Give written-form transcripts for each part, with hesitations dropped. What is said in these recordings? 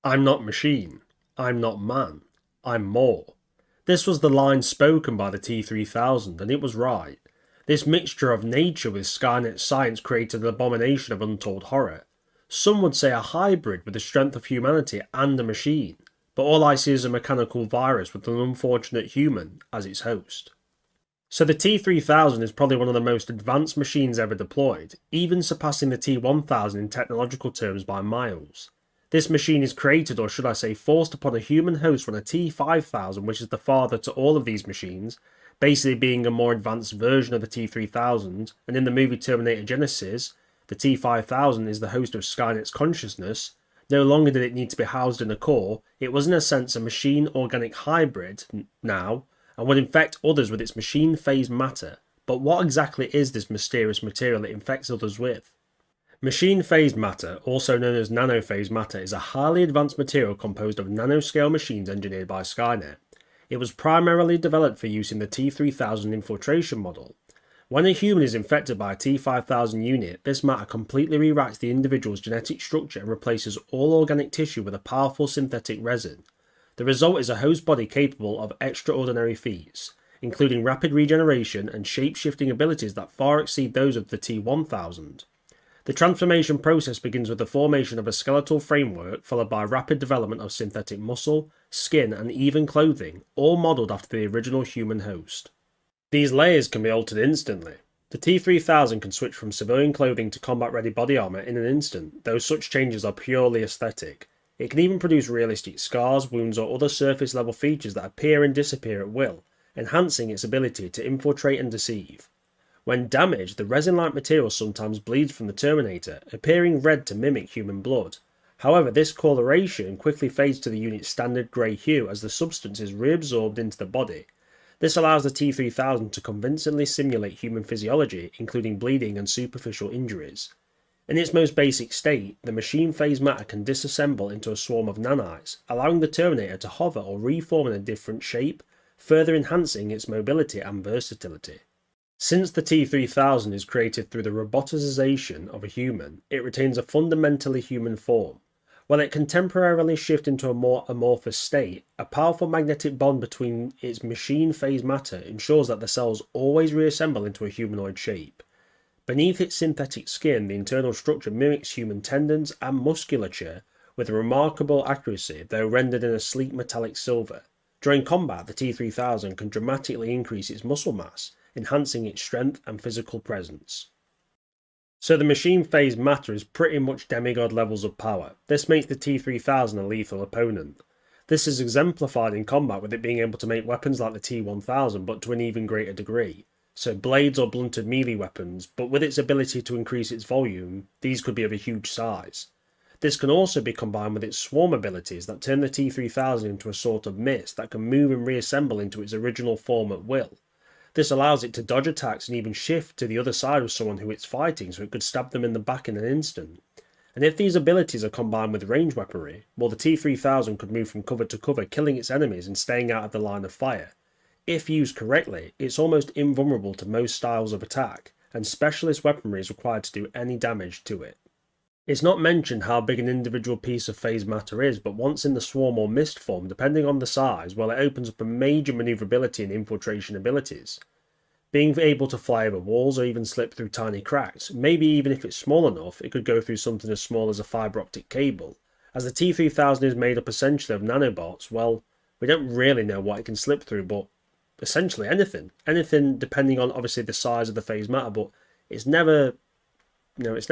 I'm not machine. I'm not man. I'm more. This was the line spoken by the T-3000, and it was right. This mixture of nature with Skynet science created an abomination of untold horror. Some would say a hybrid with the strength of humanity and a machine, but all I see is a mechanical virus with an unfortunate human as its host. So the T-3000 is probably one of the most advanced machines ever deployed, even surpassing the T-1000 in technological terms by miles. This machine is created, or should I say forced upon a human host from a T-5000, which is the father to all of these machines, basically being a more advanced version of the T-3000, and in the movie Terminator Genesis, the T-5000 is the host of Skynet's consciousness. No longer did it need to be housed in a core, it was in a sense a machine-organic hybrid now, and would infect others with its machine-phased matter. But what exactly is this mysterious material it infects others with? Machine-phased matter, also known as nanophased matter, is a highly advanced material composed of nanoscale machines engineered by Skynet. It was primarily developed for use in the T-3000 infiltration model. When a human is infected by a T-5000 unit, this matter completely rewrites the individual's genetic structure and replaces all organic tissue with a powerful synthetic resin. The result is a host body capable of extraordinary feats, including rapid regeneration and shape-shifting abilities that far exceed those of the T-1000. The transformation process begins with the formation of a skeletal framework, followed by rapid development of synthetic muscle, skin, and even clothing, all modelled after the original human host. These layers can be altered instantly. The T-3000 can switch from civilian clothing to combat-ready body armour in an instant, though such changes are purely aesthetic. It can even produce realistic scars, wounds, or other surface-level features that appear and disappear at will, enhancing its ability to infiltrate and deceive. When damaged, the resin-like material sometimes bleeds from the Terminator, appearing red to mimic human blood. However, this coloration quickly fades to the unit's standard grey hue as the substance is reabsorbed into the body. This allows the T-3000 to convincingly simulate human physiology, including bleeding and superficial injuries. In its most basic state, the machine-phased matter can disassemble into a swarm of nanites, allowing the Terminator to hover or reform in a different shape, further enhancing its mobility and versatility. Since the T-3000 is created through the roboticization of a human, it retains a fundamentally human form. While it can temporarily shift into a more amorphous state, a powerful magnetic bond between its machine-phased matter ensures that the cells always reassemble into a humanoid shape. Beneath its synthetic skin, the internal structure mimics human tendons and musculature with remarkable accuracy, though rendered in a sleek metallic silver. During combat, the T-3000 can dramatically increase its muscle mass, enhancing its strength and physical presence. So the machine-phased matter is pretty much demigod levels of power. This makes the T-3000 a lethal opponent. This is exemplified in combat with it being able to make weapons like the T-1000 but to an even greater degree. So blades or blunted melee weapons, but with its ability to increase its volume, these could be of a huge size. This can also be combined with its swarm abilities that turn the T-3000 into a sort of mist that can move and reassemble into its original form at will. This allows it to dodge attacks and even shift to the other side of someone who it's fighting so it could stab them in the back in an instant. And if these abilities are combined with range weaponry, well, the T-3000 could move from cover to cover, killing its enemies and staying out of the line of fire. If used correctly, it's almost invulnerable to most styles of attack, and specialist weaponry is required to do any damage to it. It's not mentioned how big an individual piece of phased matter is, but once in the swarm or mist form, depending on the size, well, it opens up a major maneuverability and infiltration abilities. Being able to fly over walls or even slip through tiny cracks, maybe even if it's small enough, it could go through something as small as a fibre optic cable. As the T-3000 is made up essentially of nanobots, well, we don't really know what it can slip through, but essentially anything. Anything depending on obviously the size of the phased matter, but it's never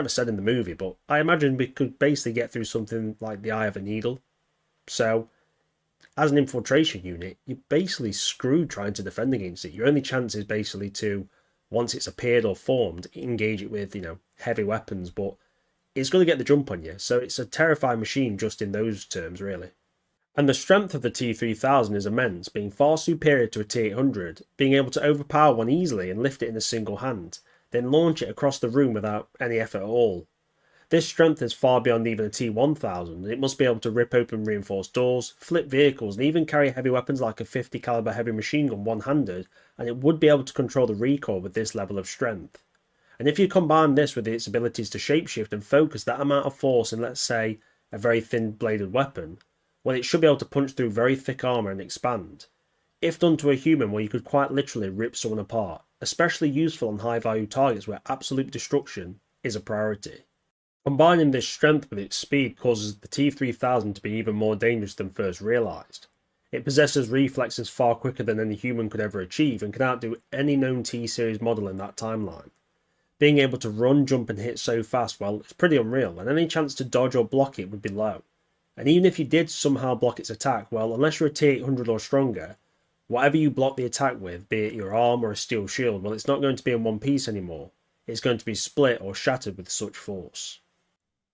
said in the movie, but I imagine we could basically get through something like the eye of a needle. So, as an infiltration unit, you're basically screwed trying to defend against it. Your only chance is basically to, once it's appeared or formed, engage it with, heavy weapons, but it's going to get the jump on you. So it's a terrifying machine just in those terms, really. And the strength of the T-3000 is immense, being far superior to a T-800, being able to overpower one easily and lift it in a single hand, then launch it across the room without any effort at all. This strength is far beyond even a T-1000, it must be able to rip open reinforced doors, flip vehicles, and even carry heavy weapons like a 50 caliber heavy machine gun one-handed, and it would be able to control the recoil with this level of strength. And if you combine this with its abilities to shapeshift and focus that amount of force in, let's say, a very thin bladed weapon, well, it should be able to punch through very thick armour and expand. If done to a human, well, you could quite literally rip someone apart, especially useful on high value targets where absolute destruction is a priority. Combining this strength with its speed causes the T-3000 to be even more dangerous than first realised. It possesses reflexes far quicker than any human could ever achieve and can outdo any known T-series model in that timeline. Being able to run, jump and hit so fast, well, it's pretty unreal, and any chance to dodge or block it would be low. And even if you did somehow block its attack, well, unless you're a T-800 or stronger, whatever you block the attack with, be it your arm or a steel shield, well, it's not going to be in one piece anymore. It's going to be split or shattered with such force.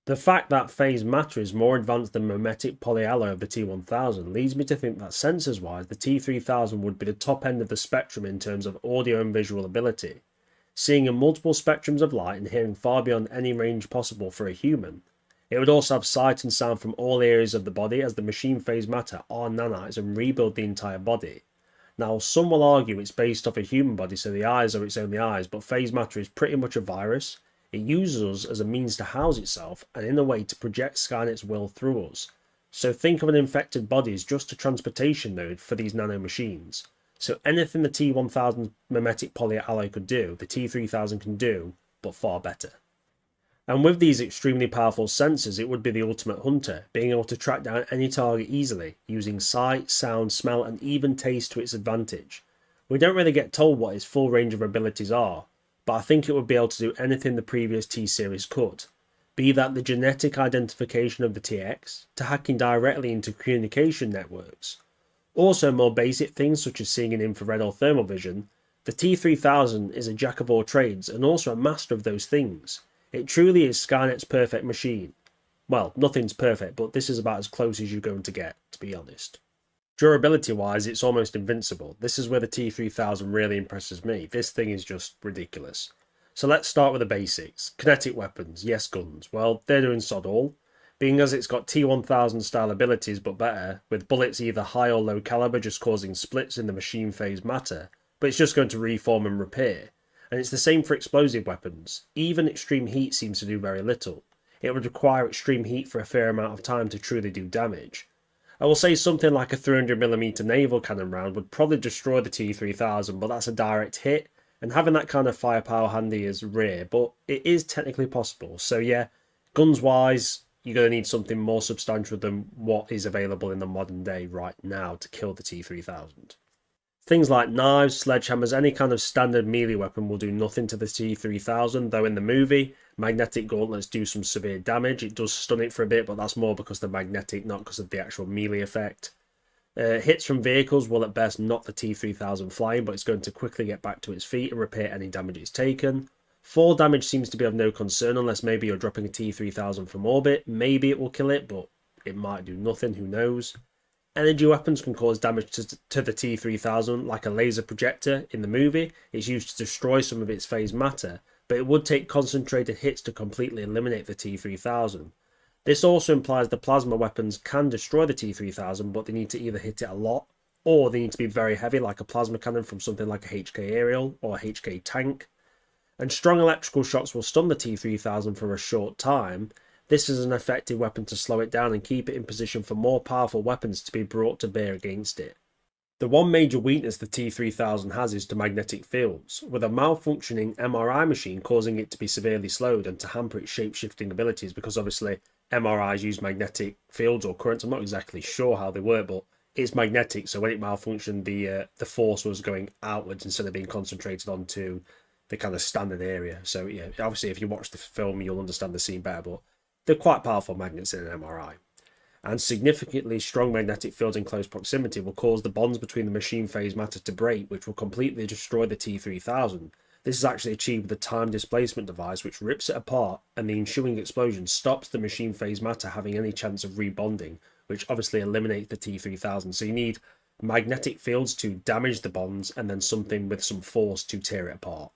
The fact that phase matter is more advanced than mimetic polyalloy of the T-1000 leads me to think that sensors wise the T-3000 would be the top end of the spectrum in terms of audio and visual ability. Seeing in multiple spectrums of light and hearing far beyond any range possible for a human. It would also have sight and sound from all areas of the body, as the machine phase matter are nanites and rebuild the entire body. Now, some will argue it's based off a human body, so the eyes are its only eyes, but phase matter is pretty much a virus. It uses us as a means to house itself, and in a way to project Skynet's will through us. So think of an infected body as just a transportation node for these nanomachines. So anything the T-1000 mimetic polyalloy could do, the T-3000 can do, but far better. And with these extremely powerful sensors, it would be the ultimate hunter, being able to track down any target easily, using sight, sound, smell and even taste to its advantage. We don't really get told what its full range of abilities are, but I think it would be able to do anything the previous T-series could. Be that the genetic identification of the TX, to hacking directly into communication networks. Also more basic things such as seeing in infrared or thermal vision, the T-3000 is a jack of all trades and also a master of those things. It truly is Skynet's perfect machine. Well, nothing's perfect, but this is about as close as you're going to get, to be honest. Durability wise, it's almost invincible. This is where the T-3000 really impresses me. This thing is just ridiculous. So let's start with the basics. Kinetic weapons, yes guns. Well, they're doing sod all. Being as it's got T-1000 style abilities but better, with bullets either high or low caliber just causing splits in the machine phase matter, but it's just going to reform and repair. And it's the same for explosive weapons. Even extreme heat seems to do very little. It would require extreme heat for a fair amount of time to truly do damage. I will say something like a 300mm naval cannon round would probably destroy the T-3000, but that's a direct hit, and having that kind of firepower handy is rare, but it is technically possible. So yeah, guns wise, you're going to need something more substantial than what is available in the modern day right now to kill the T-3000. Things like knives, sledgehammers, any kind of standard melee weapon will do nothing to the T-3000, though in the movie, magnetic gauntlets do some severe damage. It does stun it for a bit, but that's more because they're magnetic, not because of the actual melee effect. Hits from vehicles will at best knock the T-3000 flying, but it's going to quickly get back to its feet and repair any damage it's taken. Fall damage seems to be of no concern unless maybe you're dropping a T-3000 from orbit. Maybe it will kill it, but it might do nothing, who knows. Energy weapons can cause damage to the T-3000, like a laser projector in the movie. It's used to destroy some of its phase matter, but it would take concentrated hits to completely eliminate the T-3000. This also implies the plasma weapons can destroy the T-3000, but they need to either hit it a lot, or they need to be very heavy, like a plasma cannon from something like a HK aerial or a HK tank. And strong electrical shocks will stun the T-3000 for a short time. This is an effective weapon to slow it down and keep it in position for more powerful weapons to be brought to bear against it. The one major weakness the T-3000 has is to magnetic fields, with a malfunctioning MRI machine causing it to be severely slowed and to hamper its shape-shifting abilities, because obviously MRIs use magnetic fields or currents. I'm not exactly sure how they work, but it's magnetic, so when it malfunctioned, the force was going outwards instead of being concentrated onto the kind of standard area. So yeah, obviously if you watch the film you'll understand the scene better, but they're quite powerful magnets in an MRI. And significantly strong magnetic fields in close proximity will cause the bonds between the machine phase matter to break, which will completely destroy the T-3000. This is actually achieved with a time displacement device which rips it apart, and the ensuing explosion stops the machine phase matter having any chance of rebonding, which obviously eliminates the T-3000. So you need magnetic fields to damage the bonds and then something with some force to tear it apart.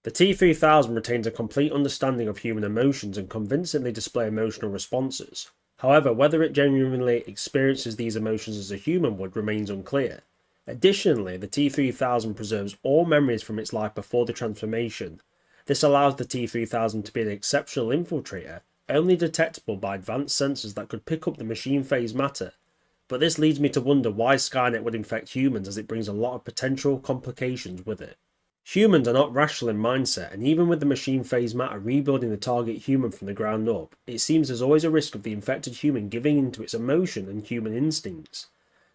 The T-3000 retains a complete understanding of human emotions and convincingly display emotional responses. However, whether it genuinely experiences these emotions as a human would remains unclear. Additionally, the T-3000 preserves all memories from its life before the transformation. This allows the T-3000 to be an exceptional infiltrator, only detectable by advanced sensors that could pick up the machine phase matter. But this leads me to wonder why Skynet would infect humans, as it brings a lot of potential complications with it. Humans are not rational in mindset, and even with the machine phase matter rebuilding the target human from the ground up, it seems there's always a risk of the infected human giving in to its emotion and human instincts.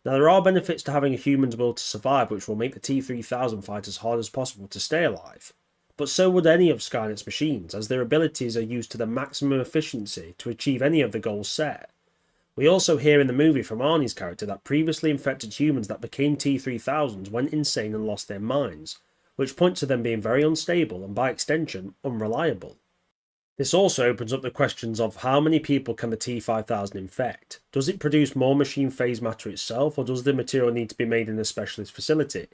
Now, there are benefits to having a human's will to survive, which will make the T-3000 fight as hard as possible to stay alive. But so would any of Skynet's machines, as their abilities are used to the maximum efficiency to achieve any of the goals set. We also hear in the movie from Arnie's character that previously infected humans that became T-3000s went insane and lost their minds, which points to them being very unstable and by extension, unreliable. This also opens up the questions of how many people can the T-5000 infect? Does it produce more machine phase matter itself, or does the material need to be made in a specialist facility?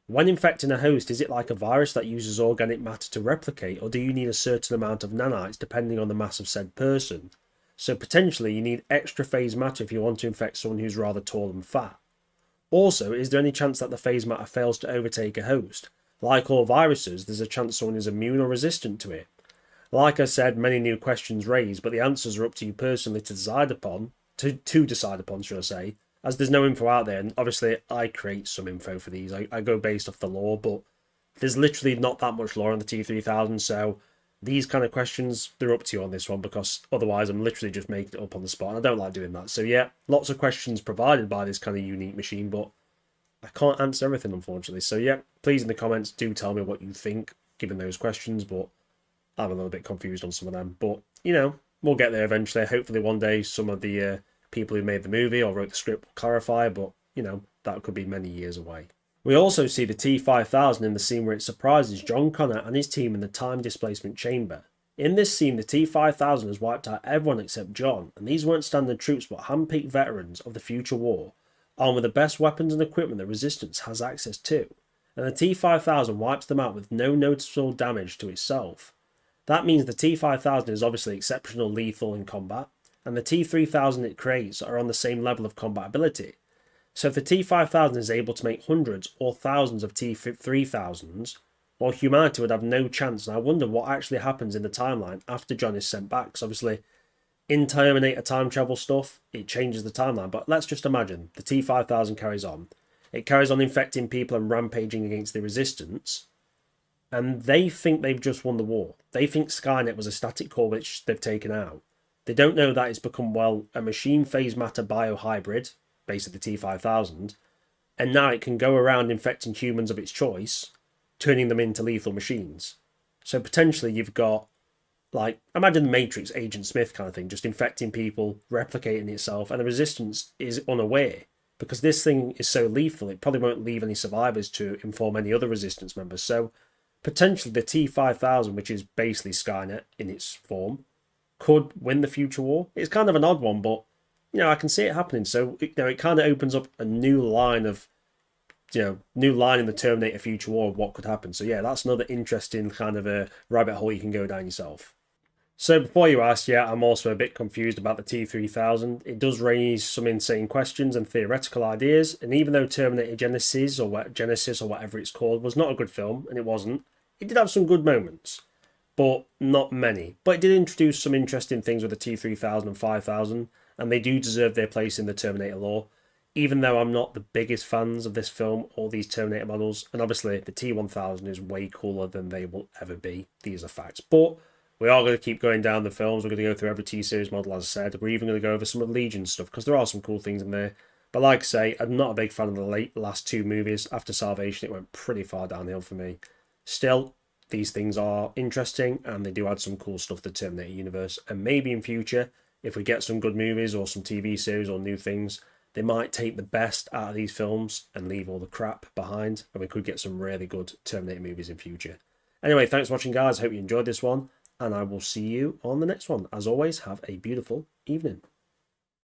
When infecting a host, is it like a virus that uses organic matter to replicate, or do you need a certain amount of nanites depending on the mass of said person? So potentially you need extra phase matter if you want to infect someone who's rather tall and fat. Also, is there any chance that the phase matter fails to overtake a host? Like all viruses, there's a chance someone is immune or resistant to it. Like I said, many new questions raised, but the answers are up to you personally to decide upon, should I say, as there's no info out there, and obviously I create some info for these. I go based off the lore, but there's literally not that much lore on the T-3000, so these kind of questions, they're up to you on this one, because otherwise I'm literally just making it up on the spot, and I don't like doing that. So yeah, lots of questions provided by this kind of unique machine, but I can't answer everything, unfortunately. So yeah, please in the comments do tell me what you think, given those questions, but I'm a little bit confused on some of them. But, you know, we'll get there eventually. Hopefully one day some of the people who made the movie or wrote the script will clarify, but, you know, that could be many years away. We also see the T-5000 in the scene where it surprises John Connor and his team in the time displacement chamber. In this scene, the T-5000 has wiped out everyone except John, and these weren't standard troops but hand-picked veterans of the future war, armed with the best weapons and equipment the Resistance has access to, and the T-5000 wipes them out with no noticeable damage to itself. That means the T-5000 is obviously exceptional lethal in combat, and the T-3000 it creates are on the same level of combat ability. So if the T-5000 is able to make hundreds or thousands of T-3000s, well, humanity would have no chance, and I wonder what actually happens in the timeline after John is sent back, because obviously in Terminator time travel stuff, it changes the timeline, but let's just imagine the T-5000 carries on. It carries on infecting people and rampaging against the Resistance, and they think they've just won the war. They think Skynet was a static core which they've taken out. They don't know that it's become, well, a machine phase matter biohybrid, basically the T-5000, and now it can go around infecting humans of its choice, turning them into lethal machines. So potentially you've got, like, imagine the Matrix, Agent Smith kind of thing, just infecting people, replicating itself, and the Resistance is unaware. Because this thing is so lethal, it probably won't leave any survivors to inform any other Resistance members. So potentially the T-5000, which is basically Skynet in its form, could win the future war. It's kind of an odd one, but, you know, I can see it happening. So, you know, it kind of opens up a new line of, you know, new line in the Terminator future war of what could happen. So yeah, that's another interesting kind of a rabbit hole you can go down yourself. So before you ask, yeah, I'm also a bit confused about the T-3000. It does raise some insane questions and theoretical ideas, and even though Terminator Genesis or whatever it's called was not a good film, and it wasn't, it did have some good moments, but not many. But it did introduce some interesting things with the T-3000 and 5000, and they do deserve their place in the Terminator lore, even though I'm not the biggest fans of this film or these Terminator models, and obviously the T-1000 is way cooler than they will ever be. These are facts. But we are going to keep going down the films. We're going to go through every T-Series model, as I said. We're even going to go over some of Legion stuff, because there are some cool things in there. But like I say, I'm not a big fan of the last two movies. After Salvation, it went pretty far downhill for me. Still, these things are interesting, and they do add some cool stuff to the Terminator universe. And maybe in future, if we get some good movies or some TV series or new things, they might take the best out of these films and leave all the crap behind, and we could get some really good Terminator movies in future. Anyway, thanks for watching, guys. Hope you enjoyed this one, and I will see you on the next one. As always, have a beautiful evening.